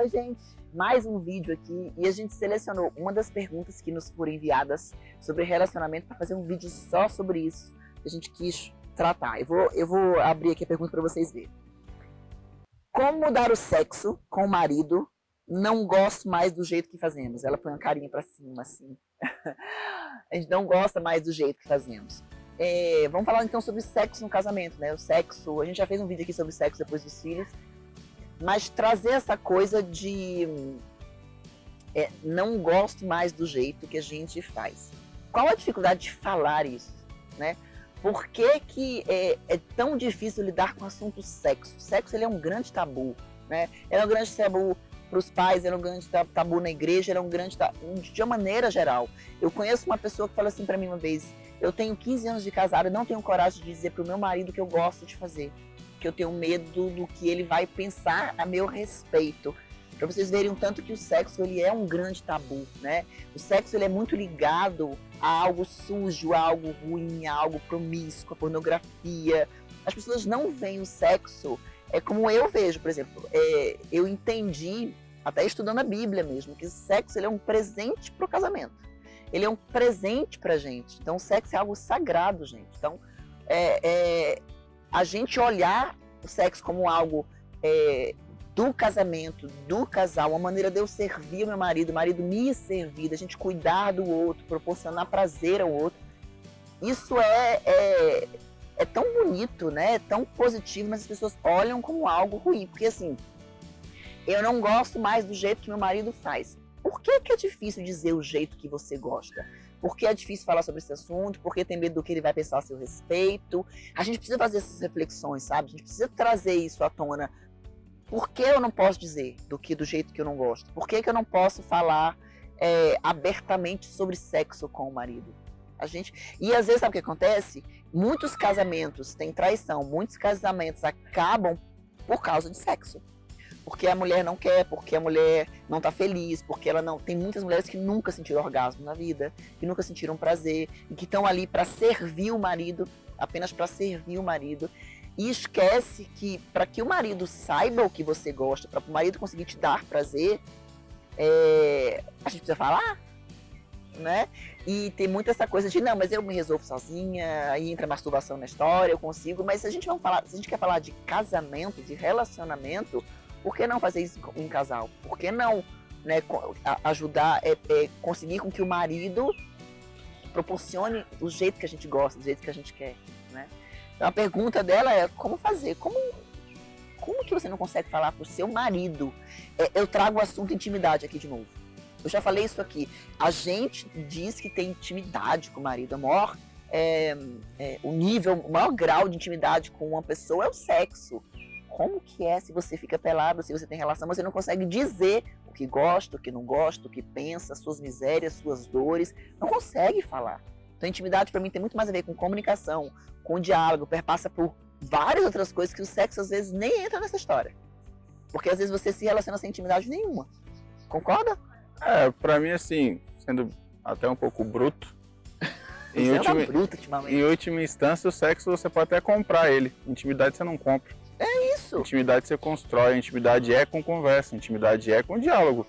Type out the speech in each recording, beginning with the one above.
Oi, gente, mais um vídeo aqui e a gente selecionou uma das perguntas que nos foram enviadas sobre relacionamento para fazer um vídeo só sobre isso que a gente quis tratar. Eu vou abrir aqui a pergunta para vocês verem. Como mudar o sexo com o marido? Não gosto mais do jeito que fazemos. Ela põe uma carinha para cima assim. A gente não gosta mais do jeito que fazemos. Vamos falar então sobre sexo no casamento, né? O sexo, a gente já fez um vídeo aqui sobre sexo depois dos filhos. Mas trazer essa coisa de não gosto mais do jeito que a gente faz. Qual a dificuldade de falar isso, né? Por que é tão difícil lidar com o assunto sexo? O sexo ele é um grande tabu, né? Ele é um grande tabu para os pais, ele é um grande tabu na igreja, ele é um grande tabu de uma maneira geral. Eu conheço uma pessoa que fala assim para mim uma vez: eu tenho 15 anos de casado e não tenho coragem de dizer para o meu marido que eu gosto de fazer. Que eu tenho medo do que ele vai pensar a meu respeito. Para vocês verem um tanto que o sexo ele é um grande tabu, né? O sexo ele é muito ligado a algo sujo, a algo ruim, a algo promíscuo, a pornografia. As pessoas não veem o sexo como eu vejo, por exemplo. Eu entendi, até estudando a Bíblia mesmo, que o sexo ele é um presente para o casamento. Ele é um presente para a gente. Então o sexo é algo sagrado, gente. Então a gente olhar o sexo como algo do casamento, do casal, uma maneira de eu servir o meu marido, o marido me servir, da gente cuidar do outro, proporcionar prazer ao outro, isso é tão bonito, né? É tão positivo, mas as pessoas olham como algo ruim, porque assim, eu não gosto mais do jeito que meu marido faz. Por que é difícil dizer o jeito que você gosta? Por que é difícil falar sobre esse assunto? Por que tem medo do que ele vai pensar a seu respeito? A gente precisa fazer essas reflexões, sabe? A gente precisa trazer isso à tona. Por que eu não posso dizer do jeito que eu não gosto? Por que eu não posso falar abertamente sobre sexo com o marido? E às vezes, sabe o que acontece? Muitos casamentos têm traição, muitos casamentos acabam por causa de sexo. Porque a mulher não quer, porque a mulher não tá feliz, porque ela não... Tem muitas mulheres que nunca sentiram orgasmo na vida, que nunca sentiram prazer, e que estão ali para servir o marido, apenas para servir o marido, e esquece que para que o marido saiba o que você gosta, para o marido conseguir te dar prazer, a gente precisa falar, né? E tem muito essa coisa de, não, mas eu me resolvo sozinha, aí entra masturbação na história, eu consigo, mas se a gente quer falar de casamento, de relacionamento, por que não fazer isso em casal? Por que não, né, ajudar, conseguir com que o marido proporcione o jeito que a gente gosta, do jeito que a gente quer, né? Então a pergunta dela é como fazer? Como que você não consegue falar pro seu marido? Eu trago o assunto intimidade aqui de novo. Eu já falei isso aqui. A gente diz que tem intimidade com o marido. O maior grau de intimidade com uma pessoa é o sexo. Como que é se você fica pelado, se você tem relação, você não consegue dizer o que gosta, o que não gosta, o que pensa, suas misérias, suas dores, não consegue falar. Então a intimidade para mim tem muito mais a ver com comunicação, com diálogo, perpassa por várias outras coisas que o sexo às vezes nem entra nessa história. Porque às vezes você se relaciona sem intimidade nenhuma. Concorda? Pra mim assim, sendo até um pouco bruto, em última instância o sexo você pode até comprar ele, intimidade você não compra. É isso. Intimidade você constrói, intimidade é com conversa, intimidade é com diálogo.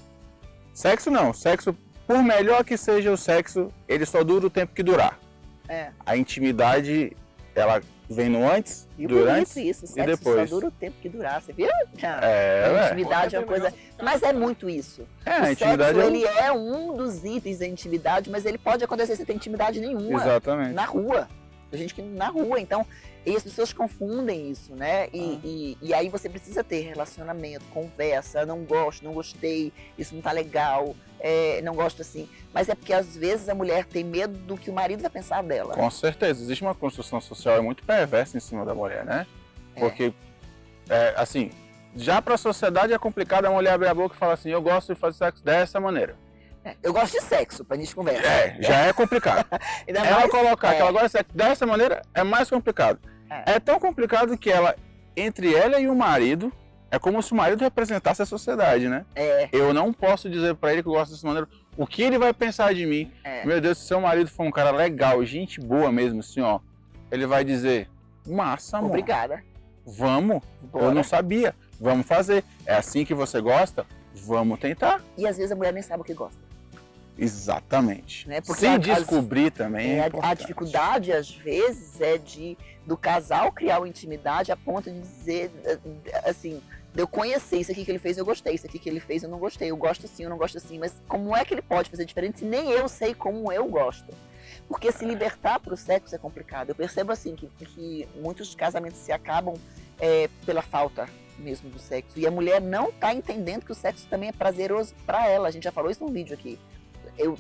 Sexo não, sexo, por melhor que seja o sexo, ele só dura o tempo que durar. A intimidade, ela vem no antes, durante isso, o sexo e depois. Só dura o tempo que durar, você viu? A intimidade é uma coisa... Mas é muito isso. A o intimidade sexo, ele é um dos itens da intimidade, mas ele pode acontecer sem ter intimidade nenhuma. Exatamente. Na rua. Tem gente que na rua, então... E as pessoas confundem isso, né? E aí você precisa ter relacionamento, conversa, não gosto, não gostei, isso não tá legal, não gosto assim. Mas é porque às vezes a mulher tem medo do que o marido vai pensar dela. Com certeza, existe uma construção social muito perversa em cima da mulher, né? Porque, assim, já pra sociedade é complicado a mulher abrir a boca e falar assim, eu gosto de fazer sexo dessa maneira. Eu gosto de sexo, pra gente conversa. Já é complicado. Ela colocar que ela gosta de sexo dessa maneira é mais complicado. É tão complicado que entre ela e o marido, é como se o marido representasse a sociedade, né? Eu não posso dizer pra ele que eu gosto dessa maneira, o que ele vai pensar de mim. Meu Deus, se seu marido for um cara legal, gente boa mesmo, assim, ó, ele vai dizer, massa, amor. Obrigada. Vamos, Bora. eu não sabia, vamos fazer. É assim que você gosta? Vamos tentar. E às vezes a mulher nem sabe o que gosta. Exatamente. Né? Porque sem descobrir também. A dificuldade, às vezes, é do casal criar uma intimidade a ponto de dizer, assim, de eu conhecer isso aqui que ele fez, eu gostei, isso aqui que ele fez, eu não gostei, eu gosto assim, eu não gosto assim, mas como é que ele pode fazer diferente se nem eu sei como eu gosto? Porque se libertar para o sexo é complicado. Eu percebo assim que muitos casamentos se acabam pela falta mesmo do sexo. E a mulher não está entendendo que o sexo também é prazeroso para ela. A gente já falou isso num vídeo aqui.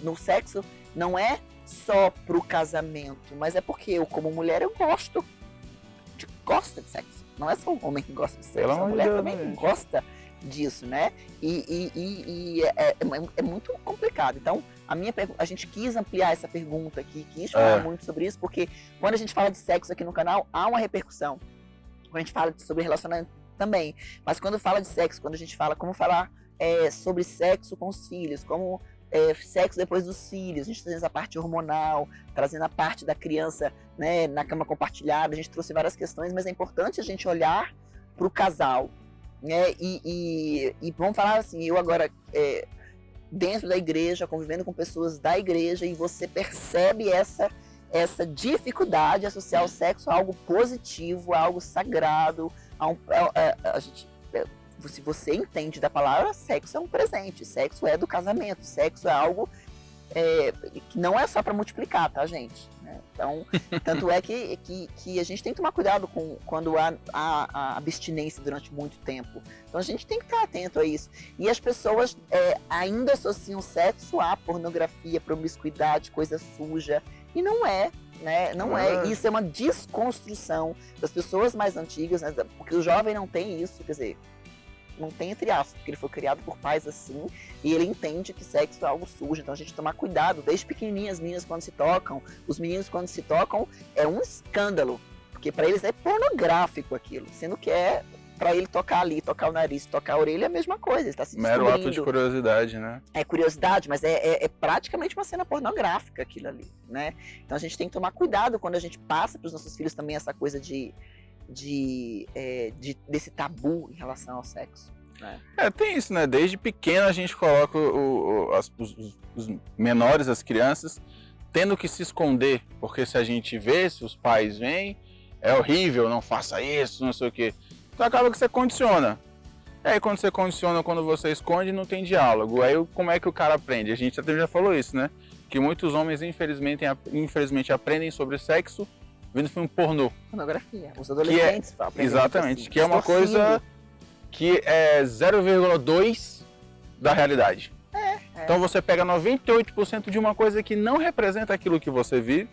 No sexo não é só pro casamento, mas é porque eu, como mulher, eu gosto. Gosta de sexo. Não é só o homem que gosta de sexo, a mulher também gosta disso, né? E é muito complicado. Então, a gente quis ampliar essa pergunta aqui, quis falar muito sobre isso, porque quando a gente fala de sexo aqui no canal, há uma repercussão. Quando a gente fala sobre relacionamento também. Mas quando fala de sexo, quando a gente fala como falar sobre sexo com os filhos, como sexo depois dos filhos, a gente trazendo a parte hormonal, trazendo a parte da criança, né, na cama compartilhada, a gente trouxe várias questões, mas é importante a gente olhar para o casal, né, e vamos falar assim, eu agora dentro da igreja, convivendo com pessoas da igreja, e você percebe essa dificuldade de associar o sexo a algo positivo, a algo sagrado, se você entende da palavra, sexo é um presente, sexo é do casamento, sexo é algo que não é só para multiplicar, tá, gente? Então, tanto é que a gente tem que tomar cuidado quando há abstinência durante muito tempo. Então a gente tem que estar atento a isso. E as pessoas ainda associam sexo à pornografia, promiscuidade, coisa suja, e não é. Né? Não é. Isso é uma desconstrução das pessoas mais antigas, né? Porque o jovem não tem isso, quer dizer, não tem entre aspas, porque ele foi criado por pais assim, e ele entende que sexo é algo sujo, então a gente tem que tomar cuidado, desde pequenininhas, as meninas quando se tocam, os meninos quando se tocam, é um escândalo, porque para eles é pornográfico aquilo, sendo que para ele tocar ali, tocar o nariz, tocar a orelha é a mesma coisa, ele está se descobrindo. Mero ato de curiosidade, né? É curiosidade, mas é praticamente uma cena pornográfica aquilo ali, né? Então a gente tem que tomar cuidado quando a gente passa para os nossos filhos também essa coisa desse tabu em relação ao sexo, né? Tem isso, né? Desde pequeno a gente coloca os menores, as crianças, tendo que se esconder, porque se a gente vê, se os pais veem, é horrível, não faça isso, não sei o quê. Então acaba que você condiciona. E aí quando você condiciona, quando você esconde, não tem diálogo. Aí como é que o cara aprende? A gente até já falou isso, né? Que muitos homens, infelizmente, aprendem sobre sexo vendo filme pornô. Pornografia. Os adolescentes aprendem. Exatamente. Que é uma coisa que é 0,2 da realidade. Então você pega 98% de uma coisa que não representa aquilo que você vive.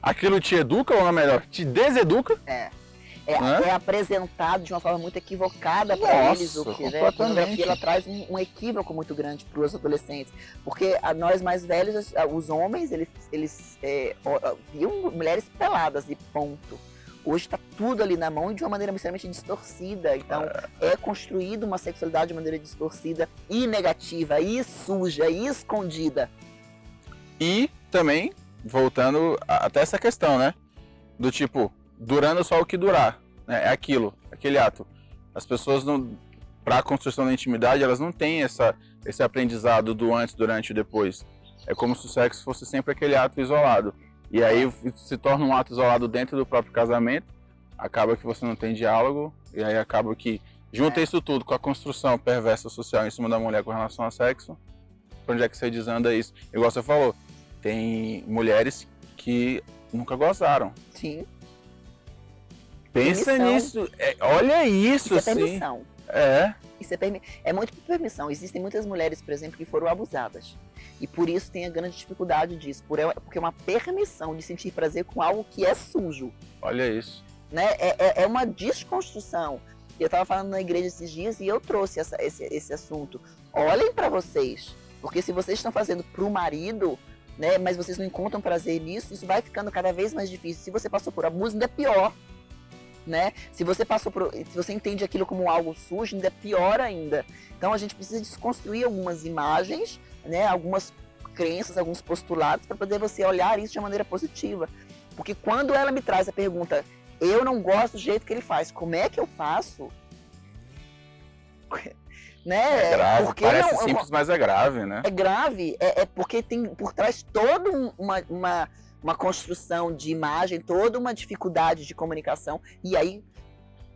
Aquilo te educa, ou melhor, te deseduca. É apresentado de uma forma muito equivocada para eles, o que, né? A pornografia ela traz um equívoco muito grande para os adolescentes, porque nós mais velhos, os homens, eles viam mulheres peladas e ponto. Hoje está tudo ali na mão e de uma maneira extremamente distorcida, então é construída uma sexualidade de maneira distorcida e negativa, e suja, e escondida. E também, voltando até essa questão, né, do tipo, durando só o que durar, né? É aquele ato. As pessoas, para a construção da intimidade, elas não têm esse aprendizado do antes, durante e depois. É como se o sexo fosse sempre aquele ato isolado. E aí se torna um ato isolado dentro do próprio casamento, acaba que você não tem diálogo, e aí acaba que junta isso tudo com a construção perversa social em cima da mulher com relação ao sexo. Pra onde é que você desanda isso? Igual você falou, tem mulheres que nunca gozaram. Sim. Pensa nisso, olha isso, isso é permissão. Isso é muito por permissão. Existem muitas mulheres, por exemplo, que foram abusadas. E por isso tem a grande dificuldade disso. Porque é uma permissão de sentir prazer com algo que é sujo. Olha isso. Né? É uma desconstrução. Eu estava falando na igreja esses dias e eu trouxe esse assunto. Olhem para vocês. Porque se vocês estão fazendo para o marido, né, mas vocês não encontram prazer nisso, isso vai ficando cada vez mais difícil. Se você passou por abuso, ainda é pior. Né? Se você entende aquilo como algo sujo, ainda é pior ainda. Então a gente precisa desconstruir algumas imagens, né, algumas crenças, alguns postulados para poder você olhar isso de uma maneira positiva. Porque quando ela me traz a pergunta, eu não gosto do jeito que ele faz, como é que eu faço? né? É grave, porque parece simples, mas é grave, né? É grave, é porque tem por trás toda uma construção de imagem, toda uma dificuldade de comunicação. E aí,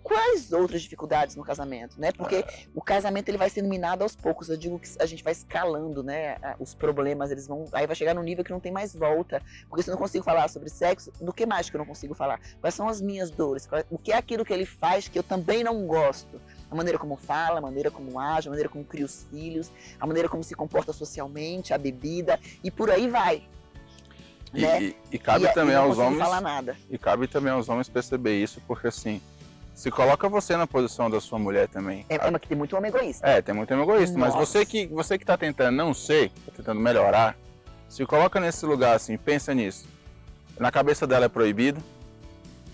quais outras dificuldades no casamento, né? Porque o casamento ele vai sendo minado aos poucos. Eu digo que a gente vai escalando, né? Os problemas, eles vão... Aí vai chegar num nível que não tem mais volta. Porque se eu não consigo falar sobre sexo, do que mais que eu não consigo falar? Quais são as minhas dores? O que é aquilo que ele faz que eu também não gosto? A maneira como fala, a maneira como age, a maneira como cria os filhos, a maneira como se comporta socialmente, a bebida, e por aí vai. Né? E cabe também aos homens... falar nada. E cabe também aos homens perceber isso, porque assim... Se coloca você na posição da sua mulher também. Mas que tem muito homem egoísta. Tem muito homem egoísta. Nossa. Mas você que tá tentando não ser, tá tentando melhorar, se coloca nesse lugar assim, pensa nisso. Na cabeça dela é proibido,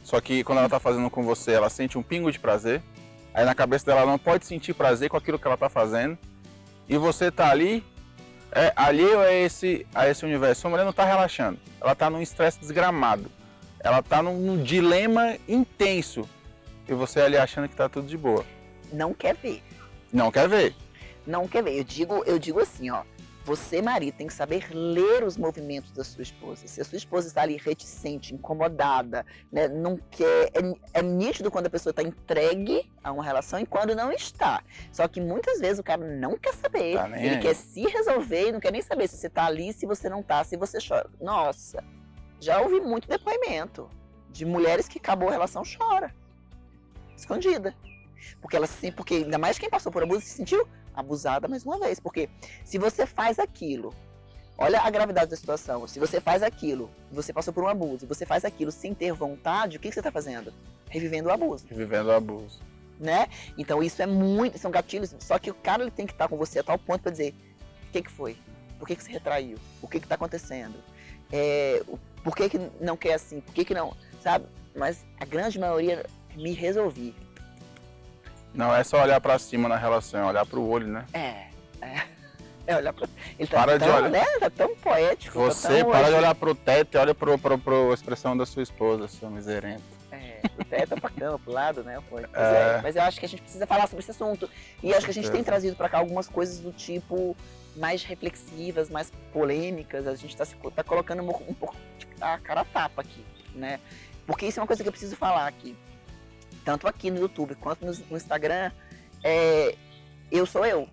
só que quando ela tá fazendo com você, ela sente um pingo de prazer. Aí na cabeça dela ela não pode sentir prazer com aquilo que ela tá fazendo. E você tá ali, alheio a esse universo. Sua mulher não tá relaxando. Ela tá num estresse desgramado. Ela tá num dilema intenso. E você ali achando que tá tudo de boa. Não quer ver. Não quer ver. Não quer ver. Eu digo assim, ó. Você, marido, tem que saber ler os movimentos da sua esposa. Se a sua esposa está ali reticente, incomodada, né, não quer... É nítido quando a pessoa está entregue a uma relação e quando não está. Só que muitas vezes o cara não quer saber. Ele quer se resolver e não quer nem saber se você está ali, se você não está, se você chora. Nossa, já ouvi muito depoimento de mulheres que acabou a relação chora. Escondida. Porque ainda mais quem passou por abuso se sentiu abusada mais uma vez. Porque se você faz aquilo, olha a gravidade da situação, se você faz aquilo, você passou por um abuso, você faz aquilo sem ter vontade, o que você está fazendo? Revivendo o abuso. Revivendo o abuso. Né? Então isso são gatilhos, só que o cara ele tem que estar com você a tal ponto para dizer, o que foi? Por que você retraiu? O que está acontecendo? Por que não quer assim? Por que não? Sabe? Mas a grande maioria... me resolvi. Não é só olhar pra cima na relação, é olhar pro olho, né? É olhar pra... Ele tá para tão, de olhar. Né? Tá tão poético. Você para de olhar pro teto e olha pra expressão da sua esposa, seu miserento. Pro teto, pra cama, pro lado, né? Mas eu acho que a gente precisa falar sobre esse assunto. E acho que a gente tem trazido pra cá algumas coisas do tipo mais reflexivas, mais polêmicas. A gente tá colocando um pouco a cara a tapa aqui, né? Porque isso é uma coisa que eu preciso falar aqui. Tanto aqui no YouTube quanto no Instagram, eu sou eu.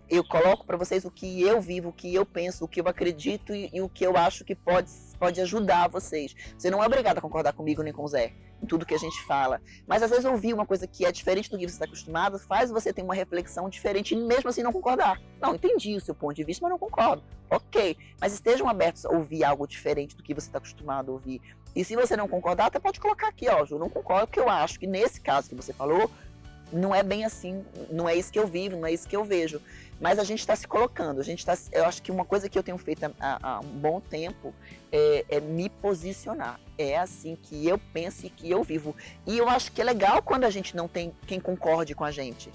Eu coloco para vocês o que eu vivo, o que eu penso, o que eu acredito e o que eu acho que pode ajudar vocês. Você não é obrigado a concordar comigo nem com o Zé, em tudo que a gente fala. Mas às vezes ouvir uma coisa que é diferente do que você está acostumado faz você ter uma reflexão diferente e mesmo assim não concordar. Não, entendi o seu ponto de vista, mas não concordo. Ok, mas estejam abertos a ouvir algo diferente do que você está acostumado a ouvir. E se você não concordar, até pode colocar aqui, ó, eu não concordo, porque eu acho que nesse caso que você falou, não é bem assim, não é isso que eu vivo, não é isso que eu vejo. Mas a gente está se colocando, eu acho que uma coisa que eu tenho feito há um bom tempo é me posicionar. É assim que eu penso e que eu vivo. E eu acho que é legal quando a gente não tem quem concorde com a gente.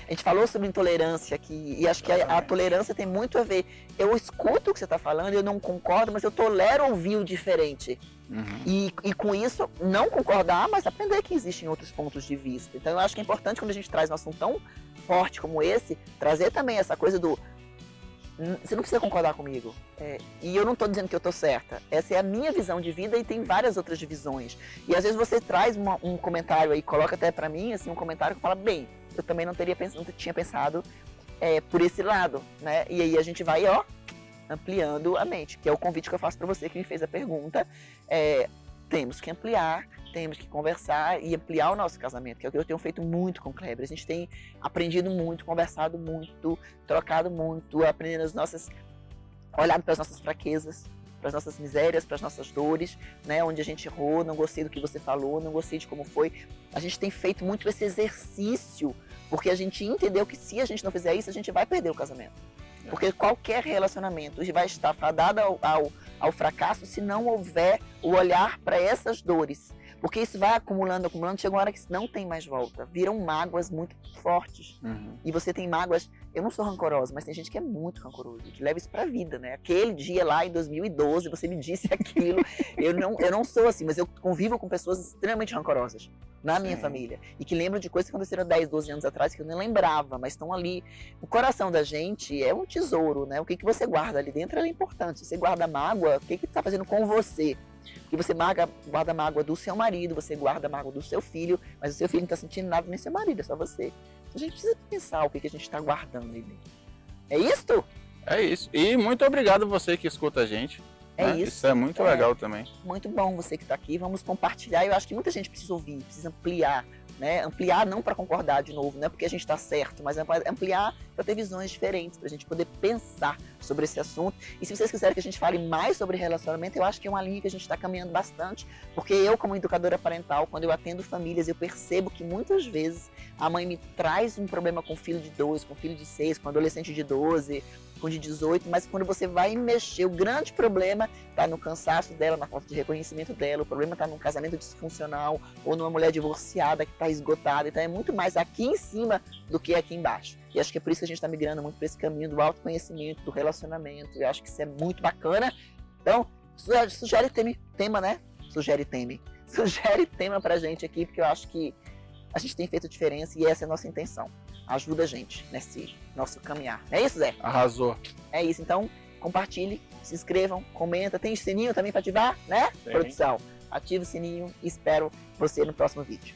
A gente falou sobre intolerância aqui, e acho que a tolerância tem muito a ver. Eu escuto o que você está falando, eu não concordo, mas eu tolero ouvir o diferente. Uhum. E com isso, não concordar, mas aprender que existem outros pontos de vista. Então eu acho que é importante quando a gente traz um assunto tão forte como esse, trazer também essa coisa do... Você não precisa concordar comigo. E eu não estou dizendo que eu estou certa. Essa é a minha visão de vida e tem várias outras divisões. E às vezes você traz um comentário aí, coloca até para mim, assim, um comentário que fala, bem, eu também não tinha pensado por esse lado, né? E aí a gente vai, ampliando a mente, que é o convite que eu faço para você que me fez a pergunta. Temos que ampliar, temos que conversar e ampliar o nosso casamento, que é o que eu tenho feito muito com o Kleber. A gente tem aprendido muito, conversado muito, trocado muito, aprendendo olhado para as nossas fraquezas, para as nossas misérias, para as nossas dores, né? Onde a gente errou, não gostei do que você falou, não gostei de como foi. A gente tem feito muito esse exercício, porque a gente entendeu que se a gente não fizer isso, a gente vai perder o casamento. Porque qualquer relacionamento vai estar fadado ao fracasso se não houver o olhar para essas dores. Porque isso vai acumulando, chega uma hora que não tem mais volta. Viram mágoas muito fortes. E você tem mágoas... Eu não sou rancorosa, mas tem gente que é muito rancoroso, que leva isso pra vida, né? Aquele dia lá em 2012, você me disse aquilo. eu não sou assim, mas eu convivo com pessoas extremamente rancorosas na minha família. E que lembram de coisas que aconteceram 10, 12 anos atrás, que eu nem lembrava, mas estão ali. O coração da gente é um tesouro, né? O que você guarda ali dentro é importante. Se você guarda mágoa, o que tá fazendo com você? Que você guarda mágoa do seu marido, você guarda mágoa do seu filho, mas o seu filho não está sentindo nada nem seu marido, é só você. Então a gente precisa pensar o que a gente está guardando aí dentro. É isso? É isso. E muito obrigado a você que escuta a gente. É isso. Isso é muito legal também. Muito bom você que está aqui. Vamos compartilhar. Eu acho que muita gente precisa ouvir, precisa ampliar. Né? Ampliar não para concordar de novo, não é porque a gente está certo, mas ampliar para ter visões diferentes, para a gente poder pensar sobre esse assunto. E se vocês quiserem que a gente fale mais sobre relacionamento, eu acho que é uma linha que a gente está caminhando bastante, porque eu, como educadora parental, quando eu atendo famílias, eu percebo que muitas vezes a mãe me traz um problema com filho de 12, com filho de 6, com adolescente de 12, com de 18, mas quando você vai mexer, o grande problema está no cansaço dela, na falta de reconhecimento dela, o problema está num casamento disfuncional ou numa mulher divorciada que está esgotada. Então é muito mais aqui em cima do que aqui embaixo. E acho que é por isso que a gente está migrando muito para esse caminho do autoconhecimento, do relacionamento. Eu acho que isso é muito bacana. Então, sugere tema, né? Sugere tema pra gente aqui, porque eu acho que a gente tem feito diferença e essa é a nossa intenção. Ajuda a gente nesse nosso caminhar. É isso, Zé? Arrasou. É isso. Então, compartilhe, se inscrevam, comenta. Tem sininho também para ativar, né? Sim. Produção. Ative o sininho e espero você no próximo vídeo.